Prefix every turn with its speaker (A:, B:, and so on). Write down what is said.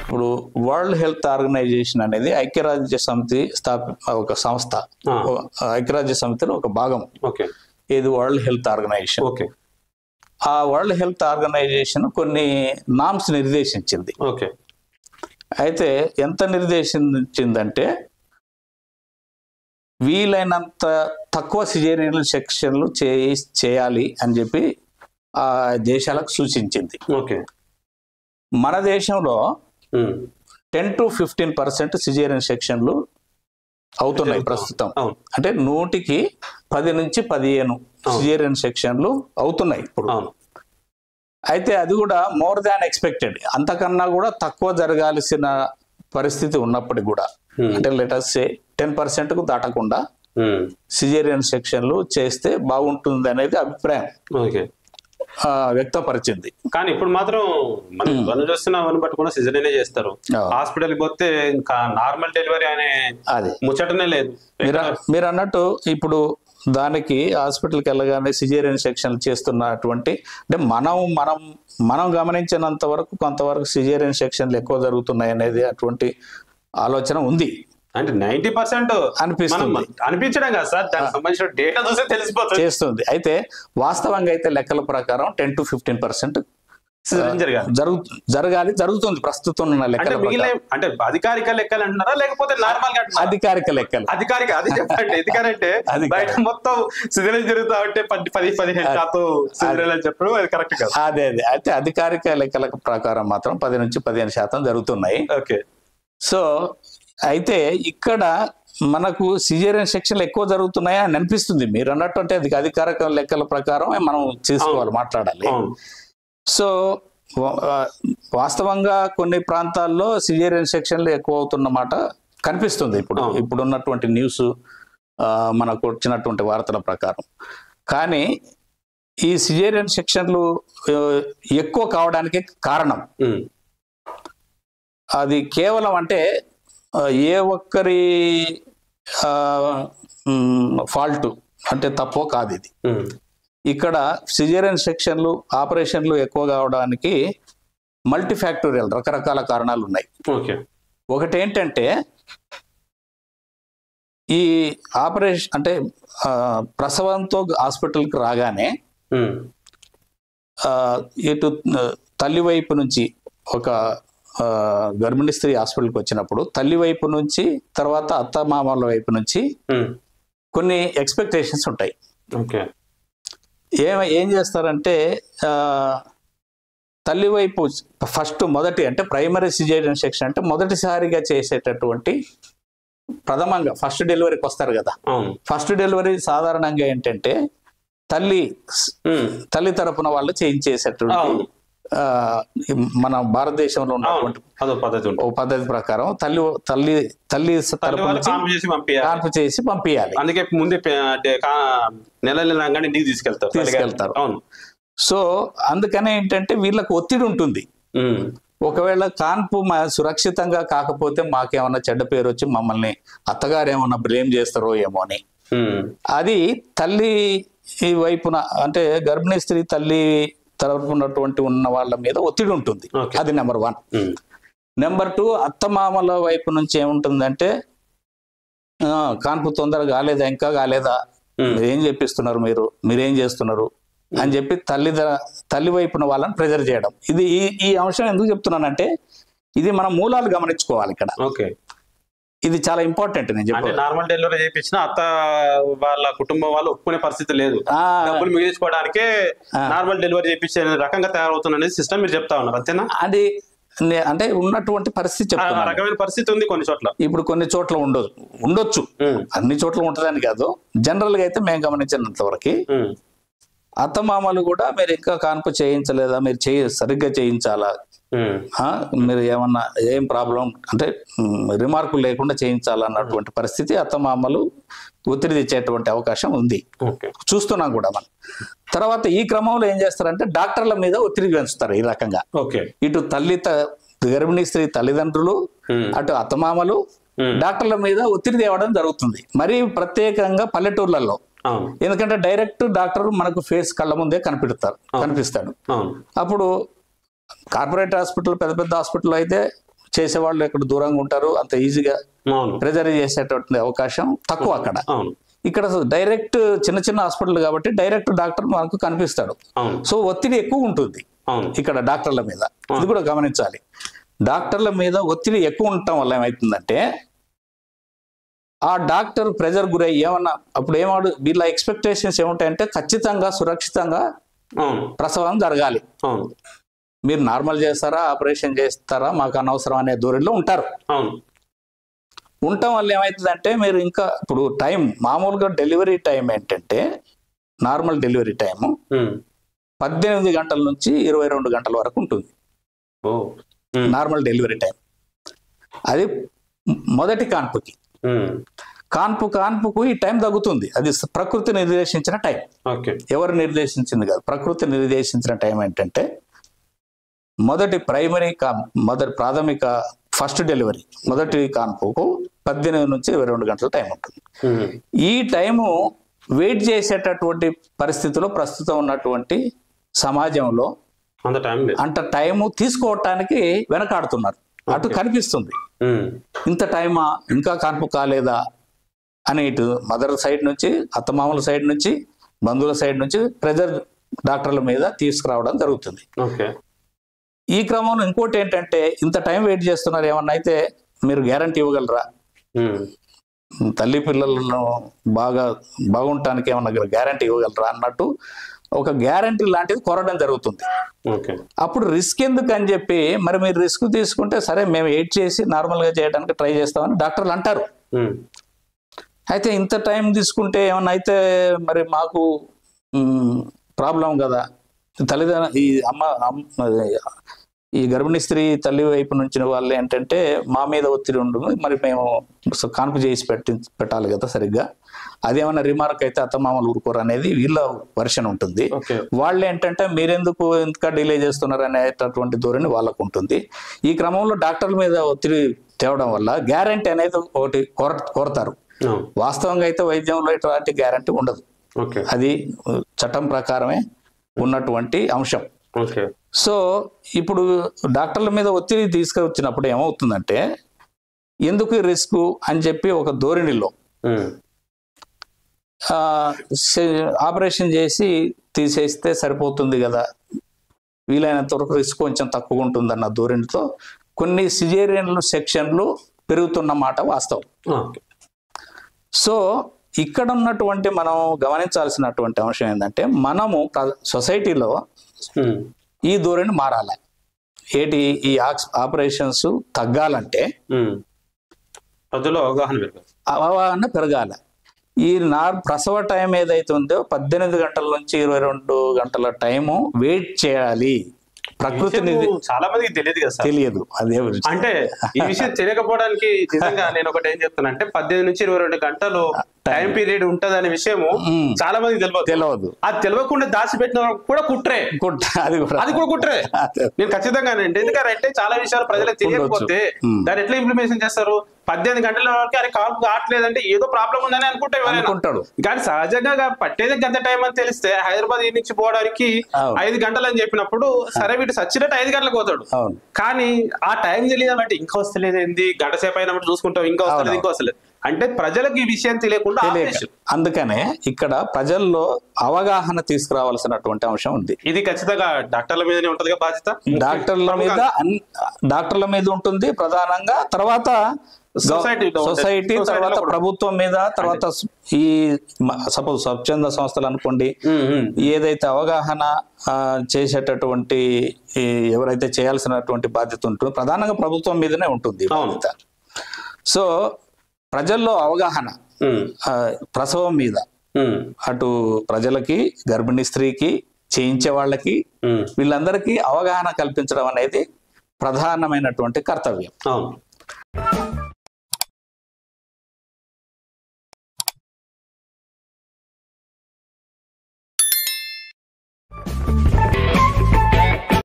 A: ఇప్పుడు world health organisation అనేది ఐక్యరాజ్య సమితి ఒక సంస్థ, ఐక్యరాజ్య సమితిలో ఒక భాగం.
B: ఓకే.
A: ఇది వరల్డ్ హెల్త్ ఆర్గనైజేషన్.
B: ఓకే.
A: ఆ వరల్డ్ హెల్త్ ఆర్గనైజేషన్ కొన్ని నామ్స్ నిర్దేశించింది.
B: ఓకే.
A: అయితే ఎంత నిర్దేశించిందంటే వీలైనంత తక్కువ సిజేరియన్ సెక్షన్లు చేయాలి అని చెప్పి ఆ దేశాలకు సూచించింది.
B: ఓకే.
A: మన దేశంలో 10 to 15% సిజేరియన్ సెక్షన్లు అవుతున్నాయి ప్రస్తుతం. అంటే 100కి 10 నుంచి 15 సిజేరియన్ సెక్షన్లు అవుతున్నాయి ఇప్పుడు. అయితే అది కూడా మోర్ దాన్ ఎక్స్పెక్టెడ్, అంతకన్నా కూడా తక్కువ జరగాల్సిన పరిస్థితి ఉన్నప్పటికీ కూడా, అంటే లెటస్ సే 10% కు దాటకుండా సిజేరియన్ సెక్షన్లు చేస్తే బాగుంటుంది అనేది అభిప్రాయం వ్యక్తపరిచింది.
B: కానీ ఇప్పుడు మాత్రం మనం చూస్తున్నామని బట్టి కూడా సిజరీనే చేస్తారు. హాస్పిటల్కి పోతే ఇంకా నార్మల్ డెలివరీ అనే
A: అది
B: ముచ్చటనే లేదు.
A: మీరు అన్నట్టు ఇప్పుడు దానికి హాస్పిటల్కి వెళ్ళగానే సిజేరియన్ సెక్షన్లు చేస్తున్నటువంటి, అంటే మనం గమనించినంత వరకు కొంతవరకు సిజేరియన్ సెక్షన్లు ఎక్కువ జరుగుతున్నాయి అనేది అటువంటి ఆలోచన ఉంది.
B: అంటే 90%
A: అనిపిస్తుంది.
B: అనిపించడం కాదు సార్, దానికి సంబంధించిన డేటా చూస్తే తెలిసిపోతుంది,
A: చేస్తుంది. అయితే వాస్తవంగా అయితే లెక్కల ప్రకారం 10 to 15% జరుగుతుంది ప్రస్తుతం ఉన్న లెక్కలు.
B: అంటే అధికారిక లెక్కలు అంటున్నారా లేకపోతే నార్మల్ గా?
A: అధికారిక లెక్కలు.
B: అధికారిక అది చెప్పండి. ఎందుకంటే బయట మొత్తం సిజరీన్ జరుగుతా ఉంటే 10-15% సిజరీన్ అని చెప్పడం అది కరెక్ట్ కాదు.
A: అదే అయితే అధికారిక లెక్కల ప్రకారం మాత్రం 10 నుంచి 15% జరుగుతున్నాయి.
B: ఓకే.
A: సో అయితే ఇక్కడ మనకు సిజేరియన్ సెక్షన్లు ఎక్కువ జరుగుతున్నాయా అని అనిపిస్తుంది. మీరు అన్నట్టు అంటే అది అధికారిక లెక్కల ప్రకారం మనం చేసుకోవాలి, మాట్లాడాలి. సో వాస్తవంగా కొన్ని ప్రాంతాల్లో సిజేరియన్ సెక్షన్లు ఎక్కువ అవుతున్నమాట కనిపిస్తుంది ఇప్పుడున్నటువంటి న్యూస్, మనకు వచ్చినటువంటి వార్తల ప్రకారం. కానీ ఈ సిజేరియన్ సెక్షన్లు ఎక్కువ కావడానికి కారణం అది కేవలం అంటే ఏ ఒక్కరి ఫాల్ట్ అంటే తప్పో కాదు ఇది. ఇక్కడ సిజేరియన్ సెక్షన్లు ఆపరేషన్లు ఎక్కువ కావడానికి మల్టీఫ్యాక్టోరియల్ రకరకాల కారణాలు ఉన్నాయి. ఒకటి ఏంటంటే ఈ ఆపరేషన్ అంటే ప్రసవంతో హాస్పిటల్కి రాగానే ఇటు తల్లి వైపు నుంచి ఒక గర్భిణీ స్త్రీ హాస్పిటల్కి వచ్చినప్పుడు తల్లి వైపు నుంచి తర్వాత అత్త మామల వైపు నుంచి కొన్ని ఎక్స్పెక్టేషన్స్ ఉంటాయి. ఏం చేస్తారంటే తల్లి వైపు మొదటి అంటే ప్రైమరీ సిజేరియన్ సెక్షన్ అంటే మొదటిసారిగా చేసేటటువంటి ప్రథమంగా ఫస్ట్ డెలివరీకి వస్తారు కదా. ఫస్ట్ డెలివరీ సాధారణంగా ఏంటంటే తల్లి తరపున వాళ్ళు చేయించేసేటువంటి మన భారతదేశంలో ఉన్నటువంటి పద్ధతి ప్రకారం తల్లి తరపు నుంచి కాన్పు చేసి పంపించాలి.
B: అందుకే ముందే నెల
A: తీసుకెళ్తారు. సో అందుకనే ఏంటంటే వీళ్ళకి ఒత్తిడి ఉంటుంది. ఒకవేళ కాన్పు సురక్షితంగా కాకపోతే మాకేమన్నా చెడ్డ పేరు వచ్చి మమ్మల్ని అత్తగారు ఏమన్నా బ్లేమ్ చేస్తారో ఏమో అని. అది తల్లి వైపున అంటే గర్భిణీ స్త్రీ తల్లి తరపునటువంటి ఉన్న వాళ్ళ మీద ఒత్తిడి ఉంటుంది. అది నెంబర్ 1. నెంబర్ 2 అత్తమామల వైపు నుంచి ఏముంటుందంటే కాన్పు తొందరగా కాలేదా, ఇంకా కాలేదా, మీరేం చెప్పిస్తున్నారు, మీరేం చేస్తున్నారు అని చెప్పి తల్లి వైపున వాళ్ళని ప్రెజర్ చేయడం. ఇది ఈ అంశం ఎందుకు చెప్తున్నానంటే ఇది మనం మూలాలు గమనించుకోవాలి ఇక్కడ. ఇది చాలా ఇంపార్టెంట్. నేను చెప్పాను
B: నార్మల్ డెలివరీ చేయించిన అత్త వాళ్ళ కుటుంబం వాళ్ళు ఒప్పుకునే పరిస్థితి లేదు, డబ్బులు మిగిలించుకోవడానికే నార్మల్ డెలివరీ చేయించే రకంగా తయారవుతున్న సిస్టమ్ మీరు చెప్తా ఉన్నారు, అంతేనా?
A: అది అంటే ఉన్నటువంటి పరిస్థితి చెప్తాను.
B: రకమైన పరిస్థితి ఉంది కొన్ని చోట్ల.
A: ఇప్పుడు కొన్ని చోట్ల ఉండొచ్చు, అన్ని చోట్ల ఉంటుందని కాదు. జనరల్ గా అయితే మేము గమనించినంత వరకు అత్తమామలు కూడా మీరు ఇంకా కాన్పు చేయించలేదా, మీరు సరిగ్గా చేయించాలా, మీరు ఏమన్నా ఏం ప్రాబ్లం అంటే రిమార్కులు లేకుండా చేయించాలన్నటువంటి పరిస్థితి అత్తమామలు ఒత్తిడి తెచ్చేటువంటి అవకాశం ఉంది, చూస్తున్నాం కూడా మనం. తర్వాత ఈ క్రమంలో ఏం చేస్తారంటే డాక్టర్ల మీద ఒత్తిడి పెంచుతారు ఈ రకంగా. ఇటు గర్భిణీ స్త్రీ తల్లిదండ్రులు, అటు అత్తమామలు డాక్టర్ల మీద ఒత్తిడి తేవడం జరుగుతుంది. మరి ప్రత్యేకంగా పల్లెటూర్లలో. ఎందుకంటే డైరెక్ట్ డాక్టర్ మనకు ఫేస్ కళ్ళ ముందే కనిపిస్తాడు. అప్పుడు కార్పొరేట్ హాస్పిటల్, పెద్ద పెద్ద హాస్పిటల్ అయితే చేసేవాళ్ళు ఇక్కడ దూరంగా ఉంటారు, అంత ఈజీగా ప్రెజర్ చేసేటువంటి అవకాశం తక్కువ అక్కడ. ఇక్కడ డైరెక్ట్ చిన్న చిన్న హాస్పిటల్ కాబట్టి డైరెక్ట్ డాక్టర్ మనకు కనిపిస్తాడు. సో ఒత్తిడి ఎక్కువ ఉంటుంది ఇక్కడ డాక్టర్ల మీద. ఇది కూడా గమనించాలి. డాక్టర్ల మీద ఒత్తిడి ఎక్కువ ఉండటం వల్ల ఏమవుతుందంటే ఆ డాక్టర్ ప్రెజర్ గురై ఏమన్నా అప్పుడు ఏమాడు వీళ్ళ ఎక్స్పెక్టేషన్స్ ఏముంటాయంటే ఖచ్చితంగా సురక్షితంగా ప్రసవం జరగాలి. మీరు నార్మల్ చేస్తారా, ఆపరేషన్ చేస్తారా, మాకు అనవసరం అనే ధోరణిలో ఉంటారు. ఉండటం వల్ల ఏమవుతుందంటే మీరు ఇంకా ఇప్పుడు టైం మామూలుగా డెలివరీ టైం ఏంటంటే నార్మల్ డెలివరీ టైము 18 గంటల నుంచి 22 గంటల వరకు ఉంటుంది నార్మల్ డెలివరీ టైం. అది మొదటి కాన్పుకి. కాన్పుకు ఈ టైం తగ్గుతుంది. అది ప్రకృతి నిర్దేశించిన టైం, ఎవరు నిర్దేశించింది కాదు. ప్రకృతి నిర్దేశించిన టైం ఏంటంటే మొదటి ప్రాథమిక ఫస్ట్ డెలివరీ మొదటి కాన్పుకు 18 నుంచి 22 గంటల టైం ఉంటుంది. ఈ టైము వెయిట్ చేసేటటువంటి పరిస్థితిలో ప్రస్తుతం ఉన్నటువంటి సమాజంలో అంత టైము తీసుకోవటానికి వెనకాడుతున్నారు. అటు కనిపిస్తుంది ఇంత టైమా, ఇంకా కాన్పు కాలేదా అని ఇటు మదర్ సైడ్ నుంచి, అత్తమామల సైడ్ నుంచి, బంధువుల సైడ్ నుంచి ప్రెజర్ డాక్టర్ల మీద తీసుకురావడం జరుగుతుంది. ఈ క్రమంలో ఇంకోటి ఏంటంటే ఇంత టైం వెయిట్ చేస్తున్నారు, ఏమన్నా అయితే మీరు గ్యారంటీ ఇవ్వగలరా, తల్లి పిల్లలను బాగుండటానికి ఏమన్నా గ్యారంటీ ఇవ్వగలరా అన్నట్టు ఒక గ్యారంటీ లాంటిది కోరడం జరుగుతుంది. అప్పుడు రిస్క్ ఎందుకు అని చెప్పి మరి మీరు రిస్క్ తీసుకుంటే సరే మేము వెయిట్ చేసి నార్మల్గా చేయడానికి ట్రై చేస్తామని డాక్టర్లు అంటారు. అయితే ఇంత టైం తీసుకుంటే ఏమన్నా అయితే మరి మాకు ప్రాబ్లం కదా. ఈ గర్భిణీ స్త్రీ తల్లి వైపు నుంచి వాళ్ళు ఏంటంటే మా మీద ఒత్తిడి ఉంటుంది, మరి మేము కాన్పు చేసి పెట్టాలి కదా సరిగ్గా, అదేమన్నా రిమార్క్ అయితే అత్తమామలు ఊరుకోరు అనేది వీళ్ళ వర్షన్ ఉంటుంది. వాళ్ళు ఏంటంటే మీరెందుకు ఇంకా డిలే చేస్తున్నారు అనేటటువంటి ధోరణి వాళ్ళకు ఉంటుంది. ఈ క్రమంలో డాక్టర్ల మీద ఒత్తిడి తేవడం వల్ల గ్యారంటీ అనేది ఒకటి కోరతారు. వాస్తవంగా అయితే వైద్యంలో ఇటువంటి గ్యారంటీ ఉండదు, అది చట్టం ప్రకారమే ఉన్నటువంటి అంశం. సో ఇప్పుడు డాక్టర్ల మీద ఒత్తిడి తీసుకొచ్చినప్పుడు ఏమవుతుందంటే ఎందుకు రిస్క్ అని చెప్పి ఒక ధోరణిలో ఆపరేషన్ చేసి తీసేస్తే సరిపోతుంది కదా, వీలైనంత వరకు రిస్క్ కొంచెం తక్కువ ఉంటుందన్న ధోరణితో కొన్ని సిజేరియన్లు సెక్షన్లు పెరుగుతున్న మాట వాస్తవం. సో ఇక్కడ ఉన్నటువంటి మనం గమనించాల్సినటువంటి అంశం ఏంటంటే మనము సొసైటీలో ఈ ధోరణి మారాలి. ఈ ఆపరేషన్స్ తగ్గాలంటే అవగాహన పెరగాలి. ఈ ప్రసవ టైం ఏదైతే ఉందో 18 గంటల నుంచి 22 గంటల టైము వెయిట్ చేయాలి. ప్రకృతి
B: చాలా మందికి తెలియదు కదా,
A: తెలియదు. అదే
B: అంటే ఈ విషయం తెలియకపోవడానికి నిజంగా నేను ఒకటి ఏం చెప్తానంటే 18 నుంచి 22 గంటలు టైం పీరియడ్ ఉంటది అనే విషయము చాలా మందికి తెలియదు. అది తెలియకుండా దాచిపెట్టిన కూడా కుట్రే, అది కూడా కుట్రే. నేను ఖచ్చితంగా ఎందుకంటే చాలా విషయాలు ప్రజలకు తెలియకపోతే దాన్ని ఎట్లా ఇంప్లిమెంటేషన్ చేస్తారు. 18 గంటల వరకు అది కాల్ కావట్లేదంటే ఏదో ప్రాబ్లం ఉందని అనుకుంటాడు. కానీ సహజంగా పట్టేది గంట టైం అని తెలిస్తే హైదరాబాద్ నుంచి పోవడానికి 5 గంటలు అని చెప్పినప్పుడు సరే వీటి సచ్చినట్టు 5 గంటలకు పోతాడు. కానీ ఆ టైం తెలియదు అంటే ఇంకా వస్తలేదు, ఏంది గంట సేపు అయినప్పుడు చూసుకుంటాం, ఇంకా వస్తలేదు అంటే ప్రజలకు ఈ విషయం తెలియకుండా.
A: అందుకనే ఇక్కడ ప్రజల్లో అవగాహన తీసుకురావాల్సినటువంటి అంశం ఉంది.
B: ఇది ఖచ్చితంగా డాక్టర్ల మీదనే ఉంటది బాధ్యత.
A: డాక్టర్ల మీద ఉంటుంది ప్రధానంగా, తర్వాత సొసైటీ, తర్వాత ప్రభుత్వం మీద, తర్వాత ఈ సపోజ్ స్వచ్ఛంద సంస్థలు అనుకోండి, ఏదైతే అవగాహన చేసేటటువంటి ఎవరైతే చేయాల్సినటువంటి బాధ్యత ఉంటుందో ప్రధానంగా ప్రభుత్వం మీదనే ఉంటుంది బాధ్యత. సో ప్రజల్లో అవగాహన ప్రసవం మీద అటు ప్రజలకి, గర్భిణీ స్త్రీకి, చేయించే వాళ్ళకి, వీళ్ళందరికీ అవగాహన కల్పించడం అనేది ప్రధానమైనటువంటి కర్తవ్యం.